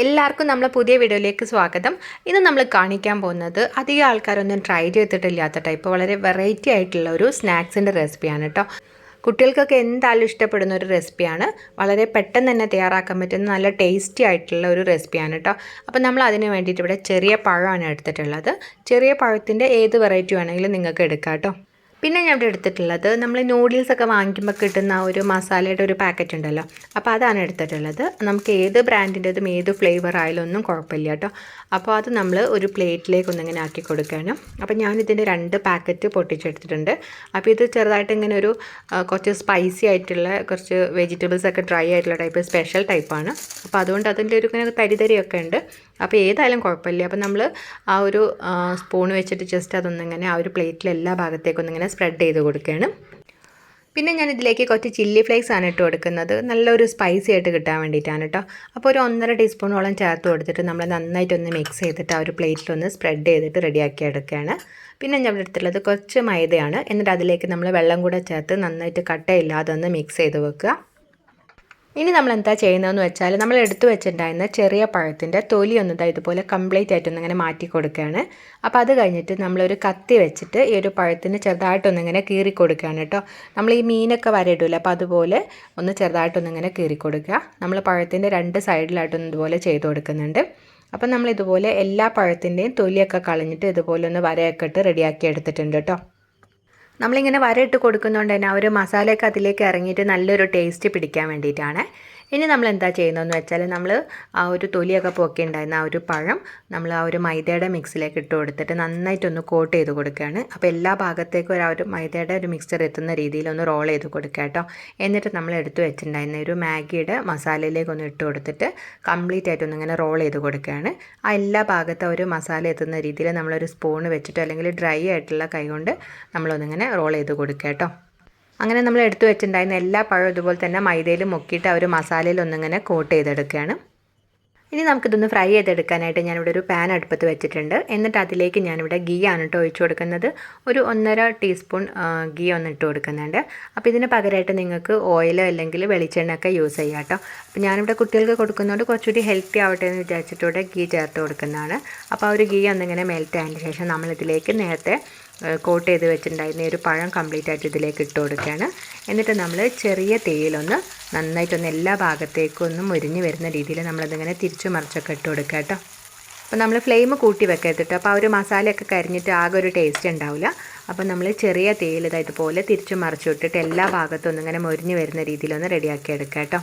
എല്ലാവർക്കും നമ്മളെ പുതിയ വീഡിയോയിലേക്ക് സ്വാഗതം. ഇന്ന് നമ്മൾ കാണിക്കാൻ പോകുന്നത് അധികം ആൾക്കാരൊന്നും ട്രൈ ചെയ്തിട്ടില്ലാത്ത ടൈപ്പ് വളരെ വെറൈറ്റി ആയിട്ടുള്ള ഒരു സ്നാക്സിൻ്റെ റെസിപ്പിയാണ് കേട്ടോ. കുട്ടികൾക്കൊക്കെ എന്തായാലും ഇഷ്ടപ്പെടുന്ന ഒരു റെസിപ്പിയാണ്. വളരെ പെട്ടെന്ന് തന്നെ തയ്യാറാക്കാൻ പറ്റുന്ന നല്ല ടേസ്റ്റി ആയിട്ടുള്ള ഒരു റെസിപ്പിയാണ് കേട്ടോ. അപ്പോൾ നമ്മൾ അതിന് വേണ്ടിയിട്ട് ഇവിടെ ചെറിയ പഴമാണ് എടുത്തിട്ടുള്ളത്. ചെറിയ പഴത്തിൻ്റെ ഏത് വെറൈറ്റി വേണമെങ്കിലും നിങ്ങൾക്ക് എടുക്കാം കേട്ടോ. പിന്നെ ഞാൻ ഇവിടെ എടുത്തിട്ടുള്ളത് നമ്മൾ നൂഡിൽസൊക്കെ വാങ്ങിക്കുമ്പോൾ കിട്ടുന്ന ഒരു മസാലയുടെ ഒരു പാക്കറ്റ് ഉണ്ടല്ലോ, അപ്പോൾ അതാണ് എടുത്തിട്ടുള്ളത്. നമുക്ക് ഏത് ബ്രാൻഡിൻ്റെതും ഏത് ഫ്ലേവർ ആയാലും ഒന്നും കുഴപ്പമില്ല കേട്ടോ. അപ്പോൾ അത് നമ്മൾ ഒരു പ്ലേറ്റിലേക്ക് ഒന്നിങ്ങനെ ആക്കി കൊടുക്കുകയാണ്. അപ്പോൾ ഞാനിതിൻ്റെ 2 പാക്കറ്റ് പൊട്ടിച്ചെടുത്തിട്ടുണ്ട്. അപ്പോൾ ഇത് ചെറുതായിട്ട് ഇങ്ങനെ ഒരു കുറച്ച് സ്പൈസി ആയിട്ടുള്ള കുറച്ച് വെജിറ്റബിൾസൊക്കെ ഡ്രൈ ആയിട്ടുള്ള ടൈപ്പ് സ്പെഷ്യൽ ടൈപ്പാണ്. അപ്പോൾ അതുകൊണ്ട് അതിൻ്റെ ഒരു ഇങ്ങനെ തരിതരിയൊക്കെ ഉണ്ട്. അപ്പോൾ ഏതായാലും കുഴപ്പമില്ല. അപ്പോൾ നമ്മൾ ആ ഒരു സ്പൂൺ വെച്ചിട്ട് ജസ്റ്റ് അതൊന്നിങ്ങനെ ആ ഒരു പ്ലേറ്റിൽ എല്ലാ ഭാഗത്തേക്കും ഒന്നിങ്ങനെ സ്പ്രെഡ് ചെയ്ത് കൊടുക്കുകയാണ്. പിന്നെ ഞാൻ ഇതിലേക്ക് കുറച്ച് ചില്ലി ഫ്ലേക്സ് ആണ് ഇട്ട് കൊടുക്കുന്നത്. നല്ലൊരു സ്പൈസി ആയിട്ട് കിട്ടാൻ വേണ്ടിയിട്ടാണ് കേട്ടോ. അപ്പോൾ ഒരു 1.5 ടീസ്പൂണോളം ചേർത്ത് കൊടുത്തിട്ട് നമ്മൾ നന്നായിട്ടൊന്ന് മിക്സ് ചെയ്തിട്ട് ആ ഒരു പ്ലേറ്റിലൊന്ന് സ്പ്രെഡ് ചെയ്തിട്ട് റെഡിയാക്കി എടുക്കുകയാണ്. പിന്നെ ഞാൻ എടുത്തിട്ടുള്ളത് കുറച്ച് മൈദയാണ്. എന്നിട്ട് അതിലേക്ക് നമ്മൾ വെള്ളം കൂടെ ചേർത്ത് നന്നായിട്ട് കട്ടയില്ലാതെ ഒന്ന് മിക്സ് ചെയ്ത് വെക്കുക. ഇനി നമ്മൾ എന്താ ചെയ്യുന്നതെന്ന് വെച്ചാൽ നമ്മൾ എടുത്തു വെച്ചിട്ടുണ്ടായിരുന്ന ചെറിയ പഴത്തിൻ്റെ തൊലി ഒന്ന് ഇതുപോലെ കംപ്ലീറ്റ് ആയിട്ടൊന്നിങ്ങനെ മാറ്റി കൊടുക്കുകയാണ്. അപ്പോൾ അത് കഴിഞ്ഞിട്ട് നമ്മളൊരു കത്തി വെച്ചിട്ട് ഈ ഒരു പഴത്തിന് ചെറുതായിട്ടൊന്നിങ്ങനെ കീറി കൊടുക്കുകയാണ് കേട്ടോ. നമ്മൾ ഈ മീനൊക്കെ വരയിടില്ല, അപ്പോൾ അതുപോലെ ഒന്ന് ചെറുതായിട്ടൊന്നിങ്ങനെ കീറി കൊടുക്കുക. നമ്മൾ പഴത്തിൻ്റെ 2 സൈഡിലായിട്ടൊന്നും ഇതുപോലെ ചെയ്ത് കൊടുക്കുന്നുണ്ട്. അപ്പം നമ്മൾ ഇതുപോലെ എല്ലാ പഴത്തിൻ്റെയും തൊലിയൊക്കെ കളഞ്ഞിട്ട് ഇതുപോലെ ഒന്ന് വരയൊക്കെ ഇട്ട് റെഡിയാക്കി എടുത്തിട്ടുണ്ട് കേട്ടോ. നമ്മളിങ്ങനെ വരയിട്ട് കൊടുക്കുന്നതുകൊണ്ട് തന്നെ ആ ഒരു മസാലയൊക്കെ അതിലേക്ക് ഇറങ്ങിയിട്ട് നല്ലൊരു ടേസ്റ്റ് പിടിക്കാൻ വേണ്ടിയിട്ടാണ്. ഇനി നമ്മൾ എന്താ ചെയ്യുന്നതെന്ന് വെച്ചാൽ നമ്മൾ ആ ഒരു തൊലിയൊക്കെ പൊക്കിയിട്ടുണ്ടായിരുന്ന ആ ഒരു പഴം നമ്മൾ ആ ഒരു മൈദയുടെ മിക്സിലേക്ക് ഇട്ട് കൊടുത്തിട്ട് നന്നായിട്ടൊന്ന് കോട്ട് ചെയ്ത് കൊടുക്കുകയാണ്. അപ്പോൾ എല്ലാ ഭാഗത്തേക്കും ആ ഒരു മൈദയുടെ ഒരു മിക്സ്ചർ എത്തുന്ന രീതിയിൽ ഒന്ന് റോൾ ചെയ്ത് കൊടുക്കുക കേട്ടോ. എന്നിട്ട് നമ്മൾ എടുത്ത് വെച്ചിട്ടുണ്ടായിരുന്ന ഒരു മാഗിയുടെ മസാലയിലേക്കൊന്ന് ഇട്ട് കൊടുത്തിട്ട് കംപ്ലീറ്റ് ആയിട്ടൊന്ന് ഇങ്ങനെ റോൾ ചെയ്ത് കൊടുക്കുകയാണ്. ആ എല്ലാ ഭാഗത്തും ഒരു മസാല എത്തുന്ന രീതിയിൽ നമ്മളൊരു സ്പൂൺ വെച്ചിട്ടോ അല്ലെങ്കിൽ ഡ്രൈ ആയിട്ടുള്ള കൈ കൊണ്ട് നമ്മളൊന്നിങ്ങനെ റോൾ ചെയ്ത് കൊടുക്കുക കേട്ടോ. അങ്ങനെ നമ്മൾ എടുത്തു വെച്ചിട്ടുണ്ടായിരുന്ന എല്ലാ പഴവും ഇതുപോലെ തന്നെ മൈദയിൽ മുക്കിയിട്ട് ആ ഒരു മസാലയിൽ ഒന്നിങ്ങനെ കോട്ട് ചെയ്തെടുക്കുകയാണ്. ഇനി നമുക്കിതൊന്ന് ഫ്രൈ ചെയ്തെടുക്കാനായിട്ട് ഞാനിവിടെ ഒരു പാൻ അടുപ്പത്ത് വെച്ചിട്ടുണ്ട്. എന്നിട്ട് അതിലേക്ക് ഞാനിവിടെ ഗീ ആണ് കേട്ടോ ഒഴിച്ചു കൊടുക്കുന്നത്. ഒരു 1.5 ടീസ്പൂൺ ഗീ ഒന്ന് ഇട്ട് കൊടുക്കുന്നുണ്ട്. അപ്പോൾ ഇതിന് പകരമായിട്ട് നിങ്ങൾക്ക് ഓയിൽ അല്ലെങ്കിൽ വെളിച്ചെണ്ണയൊക്കെ യൂസ് ചെയ്യാം കേട്ടോ. അപ്പോൾ ഞാനിവിടെ കുട്ടികൾക്ക് കൊടുക്കുന്നതുകൊണ്ട് കുറച്ചുകൂടി ഹെൽത്തി ആവട്ടെ എന്ന് വിചാരിച്ചിട്ടൂടെ ഗീ ചേർത്ത് കൊടുക്കുന്നതാണ്. അപ്പോൾ ആ ഒരു ഗീ ഒന്നിങ്ങനെ മെൽറ്റ് ആയതിന് ശേഷം നമ്മളിതിലേക്ക് നേരത്തെ കോട്ട് ചെയ്ത് വെച്ചിട്ടുണ്ടായിരുന്ന ഒരു പഴം കംപ്ലീറ്റ് ആയിട്ട് ഇതിലേക്ക് ഇട്ട് കൊടുക്കുകയാണ്. എന്നിട്ട് നമ്മൾ ചെറിയ തീയിലൊന്ന് നന്നായിട്ടൊന്ന് എല്ലാ ഭാഗത്തേക്കും ഒന്ന് മുരിഞ്ഞ് വരുന്ന രീതിയിൽ നമ്മളതിങ്ങനെ തിരിച്ചു മറിച്ചൊക്കെ ഇട്ട് കൊടുക്കുക കേട്ടോ. അപ്പോൾ നമ്മൾ ഫ്ലെയിം കൂട്ടി വെക്കരുത്. അപ്പോൾ ആ ഒരു മസാലയൊക്കെ കരിഞ്ഞിട്ട് ആകെ ഒരു ടേസ്റ്റ് ഉണ്ടാവില്ല. അപ്പോൾ നമ്മൾ ചെറിയ തീയിൽ ഇതുപോലെ തിരിച്ചു മറിച്ചു ഇട്ടിട്ട് എല്ലാ ഭാഗത്തും ഒന്നിങ്ങനെ മുരിഞ്ഞ് വരുന്ന രീതിയിലൊന്ന് റെഡിയാക്കി എടുക്കുക കേട്ടോ.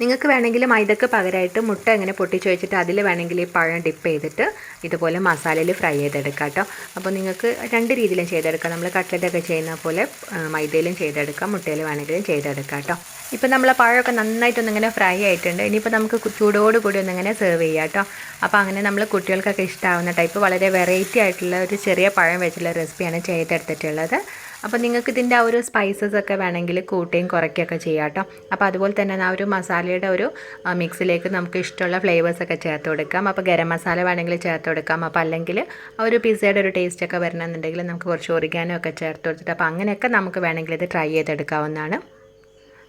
നിങ്ങൾക്ക് വേണമെങ്കിൽ മൈദക്ക് പകരമായിട്ട് മുട്ട ഇങ്ങനെ പൊട്ടിച്ച് വെച്ചിട്ട് അതിൽ വേണമെങ്കിൽ ഈ പഴം ഡിപ്പ് ചെയ്തിട്ട് ഇതുപോലെ മസാലയിൽ ഫ്രൈ ചെയ്തെടുക്കാം കേട്ടോ. അപ്പോൾ നിങ്ങൾക്ക് 2 രീതിയിലും ചെയ്തെടുക്കാം. നമ്മൾ കട്ട്ലറ്റൊക്കെ ചെയ്യുന്ന പോലെ മൈദയിലും ചെയ്തെടുക്കാം, മുട്ടയിൽ വേണമെങ്കിലും ചെയ്തെടുക്കാം കേട്ടോ. ഇപ്പോൾ നമ്മൾ പഴമൊക്കെ നന്നായിട്ടൊന്നിങ്ങനെ ഫ്രൈ ആയിട്ടുണ്ട്. ഇനിയിപ്പോൾ നമുക്ക് ചൂടോടുകൂടി ഒന്നിങ്ങനെ സെർവ് ചെയ്യാം കേട്ടോ. അപ്പോൾ അങ്ങനെ നമ്മൾ കുട്ടികൾക്കൊക്കെ ഇഷ്ടമാവുന്ന ടൈപ്പ് വളരെ വെറൈറ്റി ആയിട്ടുള്ള ഒരു ചെറിയ പഴം വെച്ചുള്ള റെസിപ്പിയാണ് ചെയ്തെടുത്തിട്ടുള്ളത്. അപ്പോൾ നിങ്ങൾക്ക് ഇതിൻ്റെ ആ ഒരു സ്പൈസസ് ഒക്കെ വേണമെങ്കിൽ കൂട്ടുകയും കുറയ്ക്കുകയൊക്കെ ചെയ്യാം കേട്ടോ. അപ്പോൾ അതുപോലെ തന്നെ ആ ഒരു മസാലയുടെ ഒരു മിക്സിലേക്ക് നമുക്ക് ഇഷ്ടമുള്ള ഫ്ലേവേഴ്സൊക്കെ ചേർത്ത് കൊടുക്കാം. അപ്പോൾ ഗരം മസാല വേണമെങ്കിൽ ചേർത്ത് കൊടുക്കാം. അപ്പോൾ അല്ലെങ്കിൽ ആ ഒരു പിസ്സയുടെ ഒരു ടേസ്റ്റൊക്കെ വരണമെന്നുണ്ടെങ്കിൽ നമുക്ക് കുറച്ച് ഒറിഗാനോ ഒക്കെ ചേർത്ത് കൊടുത്തിട്ട് അപ്പോൾ അങ്ങനെയൊക്കെ നമുക്ക് വേണമെങ്കിൽ ഇത് ട്രൈ ചെയ്തെടുക്കാവുന്നതാണ്.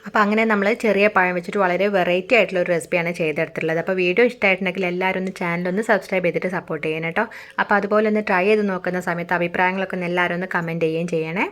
അപ്പോൾ അങ്ങനെ നമ്മൾ ചെറിയ പഴം വെച്ചിട്ട് വളരെ വെറൈറ്റി ആയിട്ടുള്ള ഒരു റെസിപ്പിയാണ് ചെയ്തെടുത്തിട്ടുള്ളത്. അപ്പോൾ വീഡിയോ ഇഷ്ടമായിട്ടുണ്ടെങ്കിൽ എല്ലാവരും ഒന്ന് ചാനലൊന്ന് സബ്സ്ക്രൈബ് ചെയ്തിട്ട് സപ്പോർട്ട് ചെയ്യണം കേട്ടോ. അപ്പോൾ അതുപോലെ ഒന്ന് ട്രൈ ചെയ്ത് നോക്കുന്ന സമയത്ത് അഭിപ്രായങ്ങളൊക്കെ ഒന്ന് എല്ലാവരും ഒന്ന് കമൻറ്റ് ചെയ്യുകയും ചെയ്യണേ.